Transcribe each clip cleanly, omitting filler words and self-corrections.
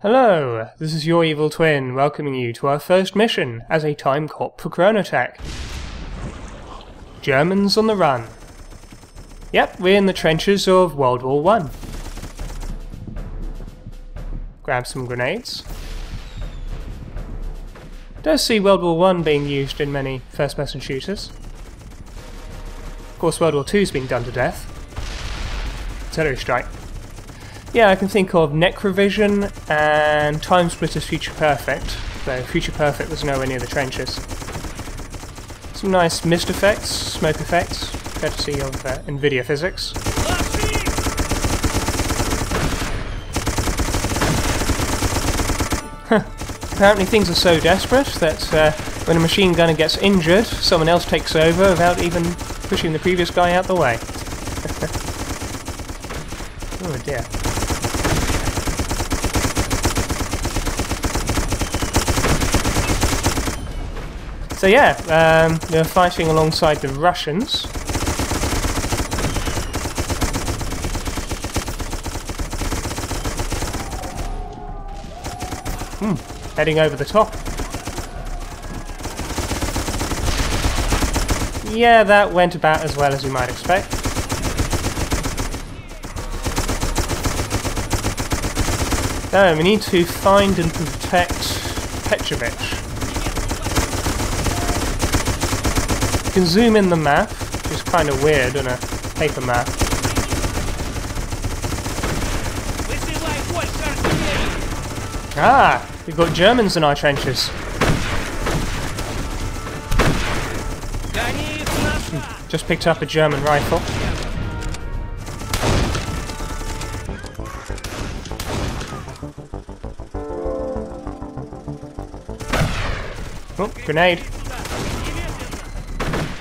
Hello, this is your evil twin, welcoming you to our first mission as a time cop for Chronotech. Germans on the run. Yep, we're in the trenches of World War I. Grab some grenades. Does see World War I being used in many first-person shooters. Of course, World War II's been done to death. Artillery strike. Yeah, I can think of Necrovision and Time Splitter's Future Perfect, though Future Perfect was nowhere near the trenches. Some nice mist effects, smoke effects, courtesy of NVIDIA physics. Apparently things are so desperate that when a machine gunner gets injured, someone else takes over without even pushing the previous guy out the way. Oh dear. So yeah, they're fighting alongside the Russians. Heading over the top. Yeah, that went about as well as you might expect. So, we need to find and protect Petrovich. You can zoom in the map, which is kind of weird on a paper map. Ah, we've got Germans in our trenches. Just picked up a German rifle. Oh, grenade.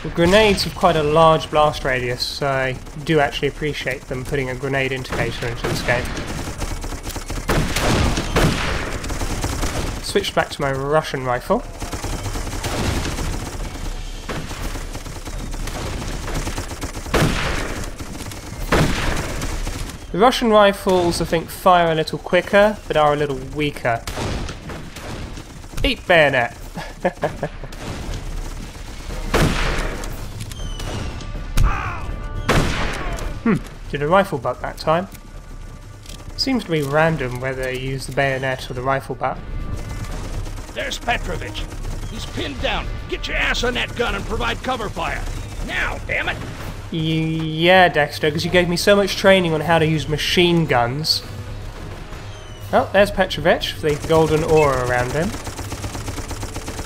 The grenades have quite a large blast radius, so I do actually appreciate them putting a grenade indicator into this game. Switched back to my Russian rifle. The Russian rifles, I think, fire a little quicker, but are a little weaker. Eat bayonet! Did a rifle butt that time. Seems to be random whether you use the bayonet or the rifle butt. There's Petrovich. He's pinned down. Get your ass on that gun and provide cover fire. Now, damn it! Yeah, Dexter, because you gave me so much training on how to use machine guns. Oh, there's Petrovich, the golden aura around him.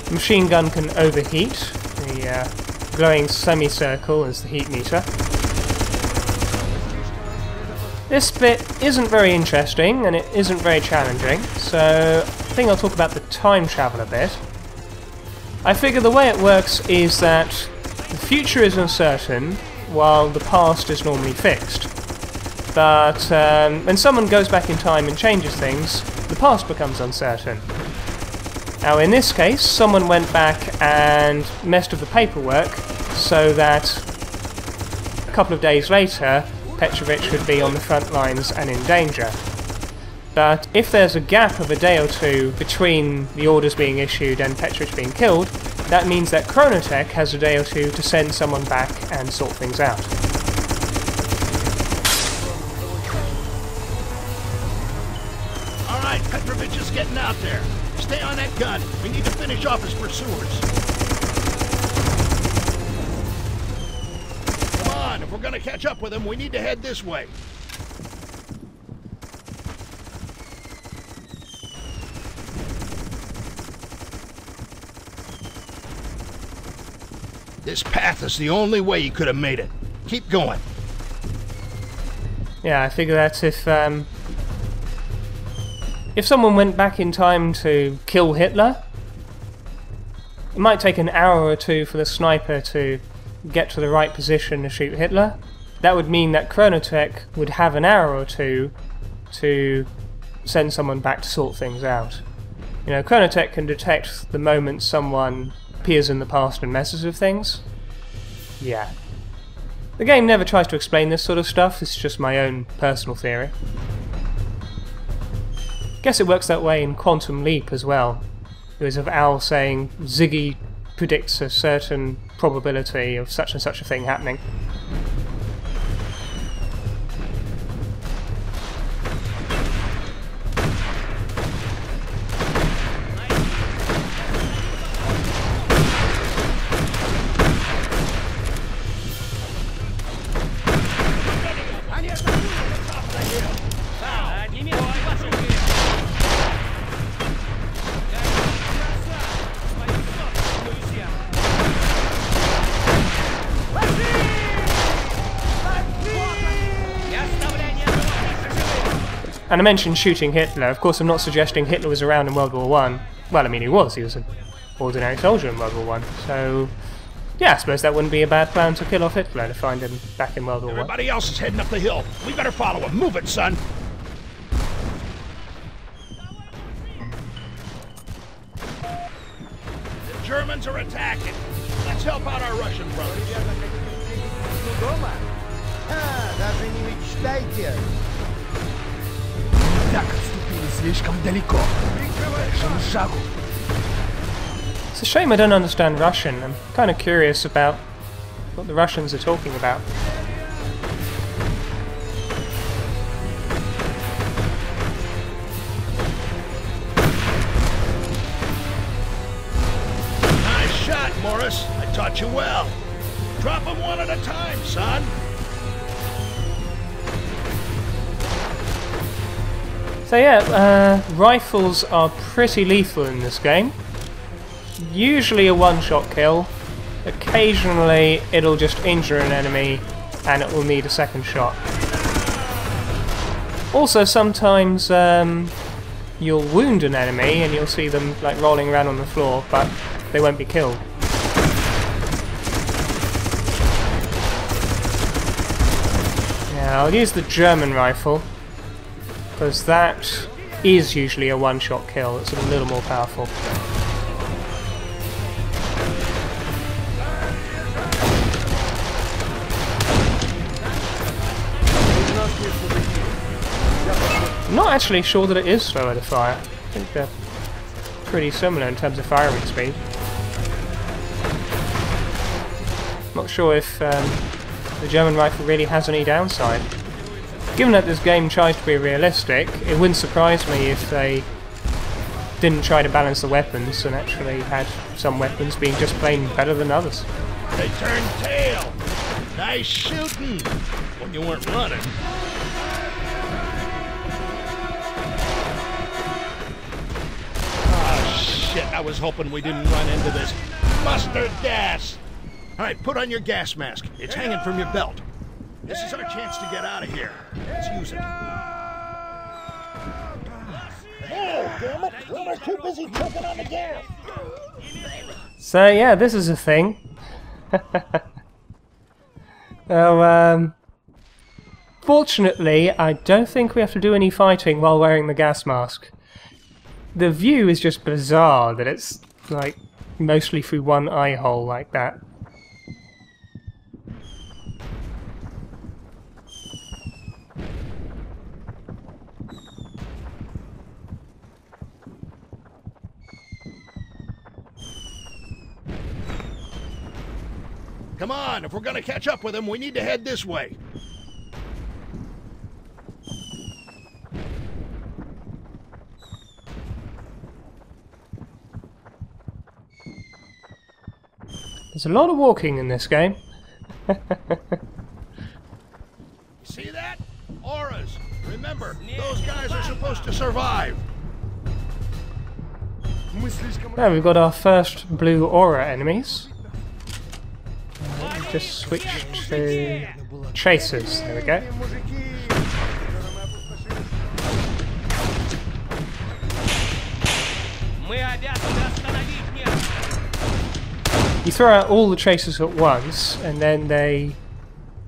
The machine gun can overheat. The glowing semicircle is the heat meter. This bit isn't very interesting, and it isn't very challenging, so I think I'll talk about the time travel a bit. I figure the way it works is that the future is uncertain, while the past is normally fixed. But when someone goes back in time and changes things, the past becomes uncertain. Now in this case, someone went back and messed with the paperwork so that a couple of days later, Petrovich would be on the front lines and in danger. But if there's a gap of a day or two between the orders being issued and Petrovich being killed, that means that Chronotech has a day or two to send someone back and sort things out. Alright, Petrovich is getting out there. Stay on that gun. We need to finish off his pursuers. Come on, if we're gonna catch up with him, we need to head this way. This path is the only way you could have made it. Keep going. Yeah, I figure that if someone went back in time to kill Hitler, it might take an hour or two for the sniper to get to the right position to shoot Hitler. That would mean that Chronotech would have an hour or two to send someone back to sort things out. You know, Chronotech can detect the moment someone appears in the past and messes with things. Yeah. The game never tries to explain this sort of stuff, it's just my own personal theory. Guess it works that way in Quantum Leap as well. It was of Al saying Ziggy predicts a certain probability of such and such a thing happening. And I mentioned shooting Hitler. Of course, I'm not suggesting Hitler was around in World War One. Well, I mean, he was. He was an ordinary soldier in World War One. So, yeah, I suppose that wouldn't be a bad plan to kill off Hitler to find him back in World War One. Everybody else is heading up the hill. We better follow him. Move it, son. The Germans are attacking. Let's help out our Russian brothers. It's a shame I don't understand Russian. I'm kind of curious about what the Russians are talking about. Nice shot, Morris. I taught you well. Drop them one at a time, son. So yeah, rifles are pretty lethal in this game. Usually a one-shot kill. Occasionally it'll just injure an enemy and it will need a second shot. Also sometimes you'll wound an enemy and you'll see them like rolling around on the floor, but they won't be killed. Yeah, I'll use the German rifle, because that is usually a one-shot kill. It's a little more powerful. I'm not actually sure that it is slower to fire. I think they're pretty similar in terms of firing speed. Not sure if the German rifle really has any downside. Given that this game tries to be realistic, it wouldn't surprise me if they didn't try to balance the weapons and actually had some weapons being just plain better than others. They turned tail. Nice shooting when you weren't running. Oh shit, I was hoping we didn't run into this mustard gas. All right, put on your gas mask. It's hanging from your belt. This is our chance to get out of here. Let's use it. Oh, damn it! We were too busy choking on the gas. So yeah, this is a thing. Well, fortunately, I don't think we have to do any fighting while wearing the gas mask. The view is just bizarre that it's like mostly through one eye hole like that. Come on, if we're gonna catch up with him, we need to head this way. There's a lot of walking in this game. See that? Auras. Remember, those guys are supposed to survive. Now we've got our first blue aura enemies. Just switch to chasers. There we go. You throw out all the chasers at once, and then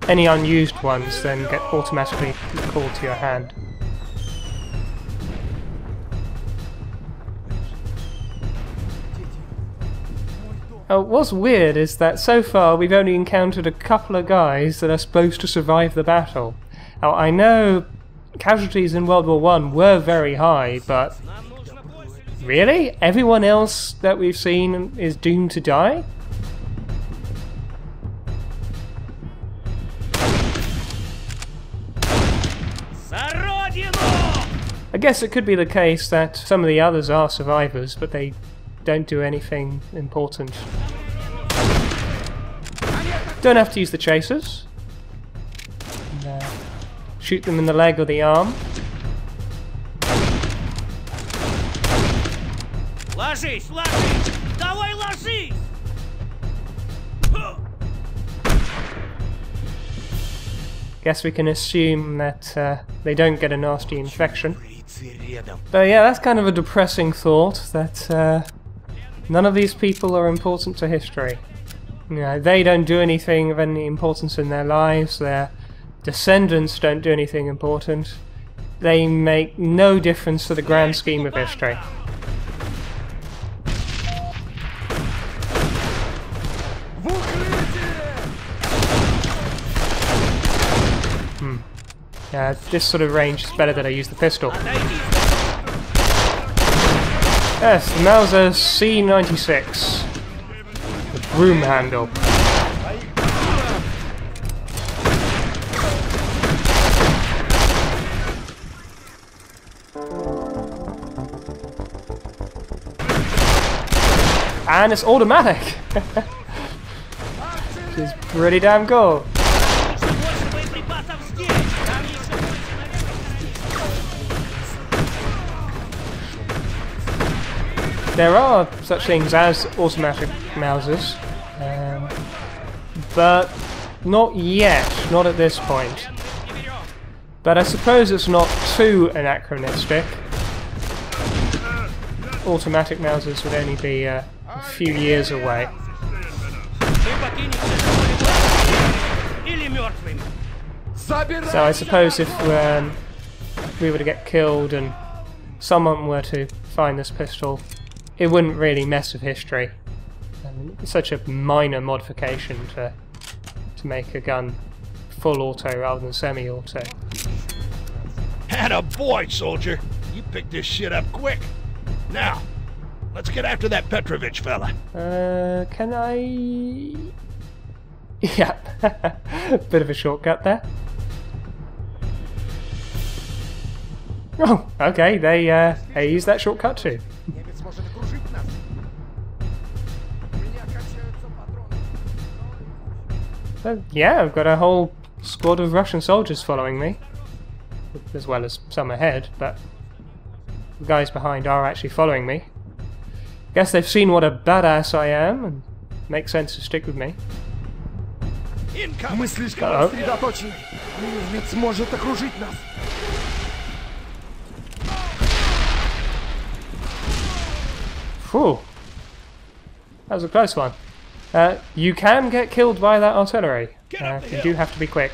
any unused ones then get automatically called to your hand. What's weird is that so far we've only encountered a couple of guys that are supposed to survive the battle. Now I know casualties in World War One were very high, but really? Everyone else that we've seen is doomed to die? I guess it could be the case that some of the others are survivors, but they don't do anything important. Don't have to use the chasers. And, shoot them in the leg or the arm. Ложись, ложись! Давай ложись! Guess we can assume that they don't get a nasty infection. But yeah, that's kind of a depressing thought, that none of these people are important to history. You know, they don't do anything of any importance in their lives, their descendants don't do anything important. They make no difference to the grand scheme of history. Yeah, this sort of range is better that I use the pistol. Yes, the Mauser C96. The broom handle. And it's automatic! Which is pretty damn cool. There are such things as automatic Mausers, but not yet, not at this point. But I suppose it's not too anachronistic. Automatic Mausers would only be a few years away. So I suppose if we were to get killed and someone were to find this pistol, it wouldn't really mess with history. It's such a minor modification to make a gun full auto rather than semi-auto. Atta boy, soldier! You picked this shit up quick. Now, let's get after that Petrovich fella. Can I? Yeah, bit of a shortcut there. Oh, okay. They use that shortcut too. So, yeah, I've got a whole squad of Russian soldiers following me, as well as some ahead, but the guys behind are actually following me. Guess they've seen what a badass I am, and makes sense to stick with me. Phew. That was a close one. You can get killed by that artillery. You do have to be quick.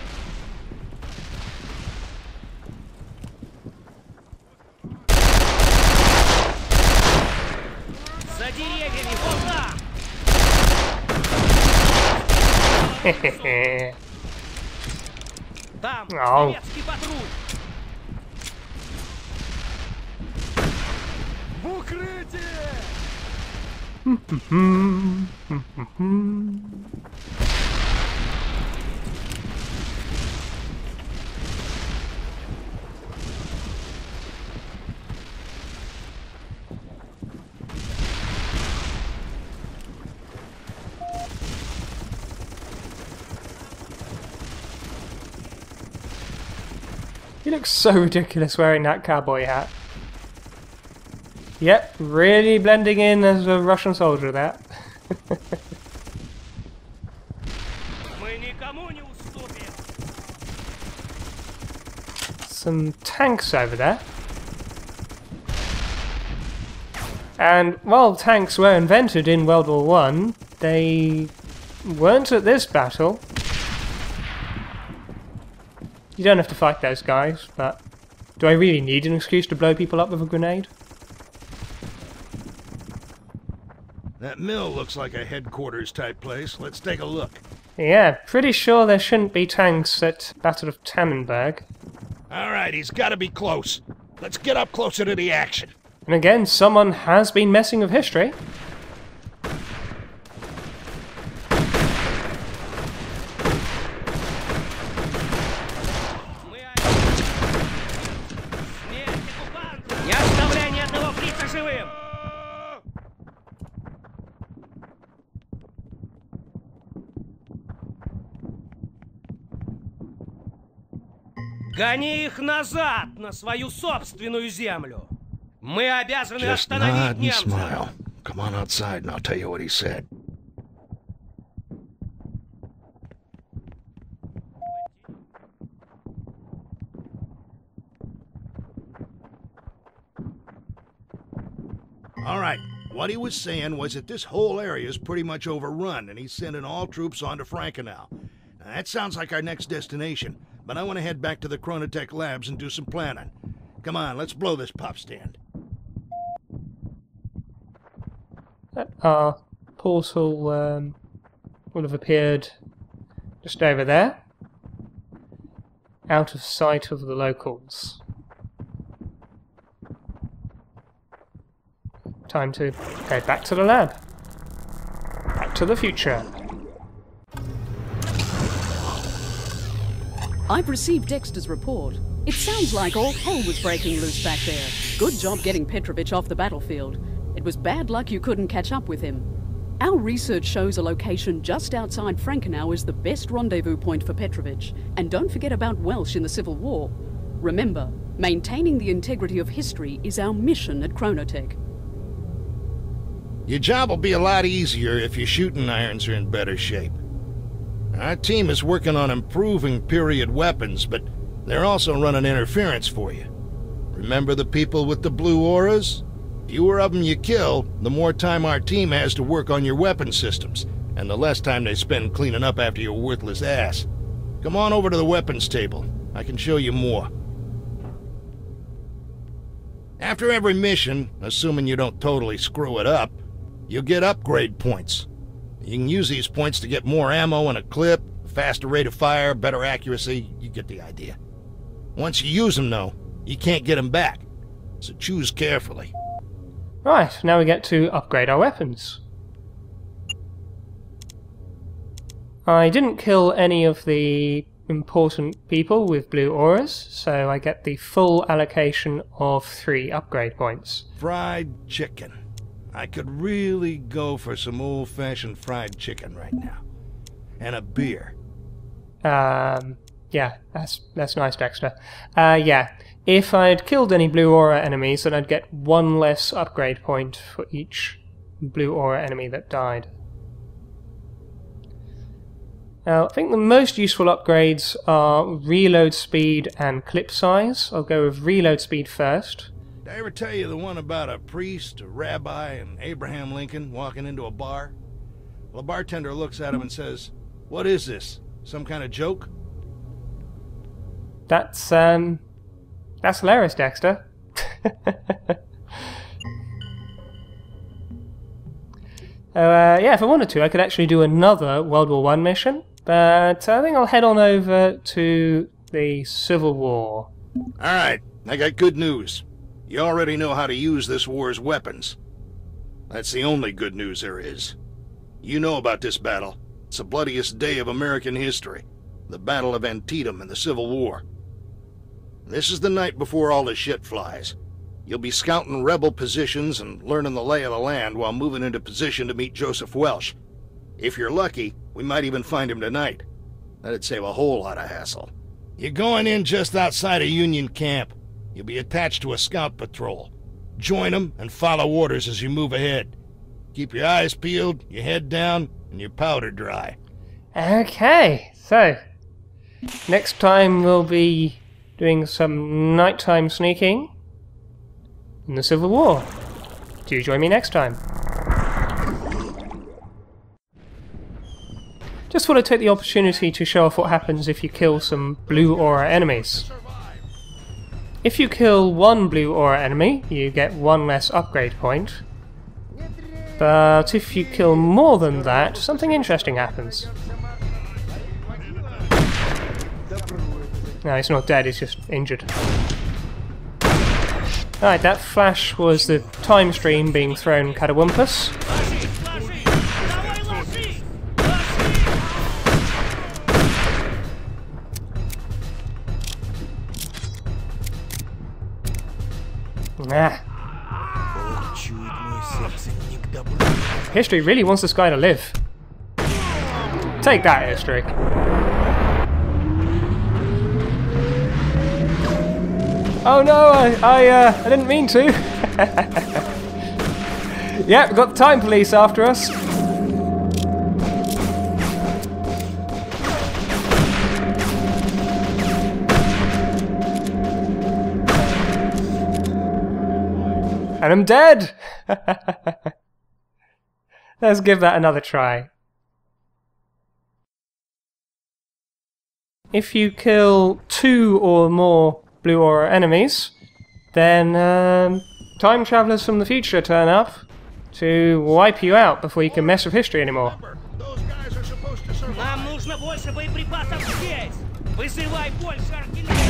Oh. He looks so ridiculous wearing that cowboy hat. Yep, really blending in as a Russian soldier, that. Some tanks over there. And while tanks were invented in World War One, they weren't at this battle. You don't have to fight those guys, but do I really need an excuse to blow people up with a grenade? That mill looks like a headquarters type place. Let's take a look. Yeah, pretty sure there shouldn't be tanks at Battle of Tannenberg. All right, he's got to be close. Let's get up closer to the action. And again, someone has been messing with history. Не оставляй ни одного фрица живым! Гони их назад, на свою собственную землю! Мы обязаны Just остановить nod and немцев! smile. Come on outside and I'll tell you what he said. All right, what he was saying was that this whole area is pretty much overrun, and he's sending all troops on to Frankenau. Now, that sounds like our next destination, but I want to head back to the Chronotech labs and do some planning. Come on, let's blow this pop stand. Our portal would have appeared just over there, out of sight of the locals. Time to head back to the lab. Back to the future. I've received Dexter's report. It sounds like all hell was breaking loose back there. Good job getting Petrovich off the battlefield. It was bad luck you couldn't catch up with him. Our research shows a location just outside Frankenau is the best rendezvous point for Petrovich. And don't forget about Welsh in the Civil War. Remember, maintaining the integrity of history is our mission at Chronotech. Your job will be a lot easier if your shooting irons are in better shape. Our team is working on improving period weapons, but they're also running interference for you. Remember the people with the blue auras? Fewer of them you kill, the more time our team has to work on your weapon systems, and the less time they spend cleaning up after your worthless ass. Come on over to the weapons table. I can show you more. After every mission, assuming you don't totally screw it up, you'll get upgrade points. You can use these points to get more ammo and a clip, faster rate of fire, better accuracy, you get the idea. Once you use them, though, you can't get them back, so choose carefully. Right, now we get to upgrade our weapons. I didn't kill any of the important people with blue auras, so I get the full allocation of 3 upgrade points. Fried chicken. I could really go for some old-fashioned fried chicken right now. And a beer. Yeah, that's nice, Dexter. Yeah, if I'd killed any blue aura enemies, then I'd get 1 less upgrade point for each blue aura enemy that died. Now, I think the most useful upgrades are reload speed and clip size. I'll go with reload speed first. Did I ever tell you the one about a priest, a rabbi, and Abraham Lincoln walking into a bar? Well, a bartender looks at him and says, "What is this? Some kind of joke?" That's hilarious, Dexter. Yeah, if I wanted to, I could actually do another World War I mission, but I think I'll head on over to the Civil War. Alright, I got good news. You already know how to use this war's weapons. That's the only good news there is. You know about this battle. It's the bloodiest day of American history. The Battle of Antietam in the Civil War. This is the night before all the shit flies. You'll be scouting rebel positions and learning the lay of the land while moving into position to meet Joseph Welsh. If you're lucky, we might even find him tonight. That'd save a whole lot of hassle. You're going in just outside of Union Camp. You'll be attached to a scout patrol. Join them and follow orders as you move ahead. Keep your eyes peeled, your head down, and your powder dry. Okay, so next time we'll be doing some nighttime sneaking in the Civil War. Do join me next time. Just want to take the opportunity to show off what happens if you kill some blue aura enemies. If you kill 1 blue aura enemy, you get 1 less upgrade point. But if you kill more than that, something interesting happens. No, he's not dead, he's just injured. Alright, that flash was the time stream being thrown catawampus. Ah. History really wants this guy to live. Take that, history. Oh no, I didn't mean to. Yep, got the time police after us. And I'm dead! Let's give that another try. If you kill 2 or more blue aura enemies, then time travelers from the future turn up to wipe you out before you can mess with history anymore. Those guys are supposed to survive. Нам нужно больше боеприпасов здесь! Вызывай больше артиллерии!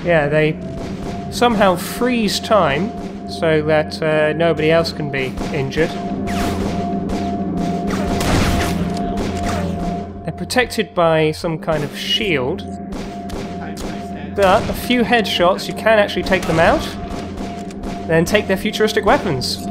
Yeah, they somehow freeze time so that nobody else can be injured. They're protected by some kind of shield, but a few headshots you can actually take them out, then take their futuristic weapons.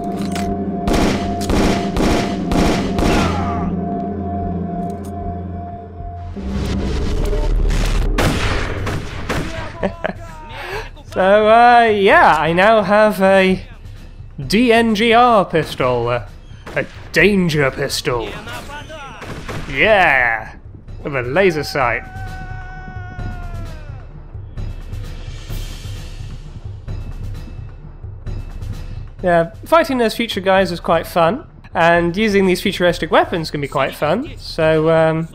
So, yeah, I now have a DNGR pistol, a danger pistol. Yeah, with a laser sight. Yeah, fighting those future guys is quite fun, and using these futuristic weapons can be quite fun, so,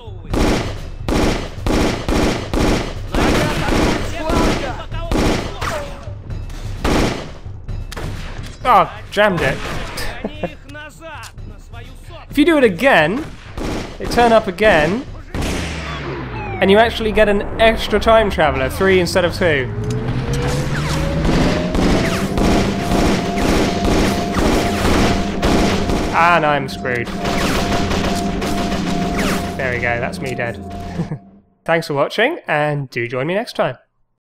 oh, jammed it. If you do it again, they turn up again, and you actually get an extra time traveler, 3 instead of 2. And I'm screwed. There we go, that's me dead. Thanks for watching, and do join me next time.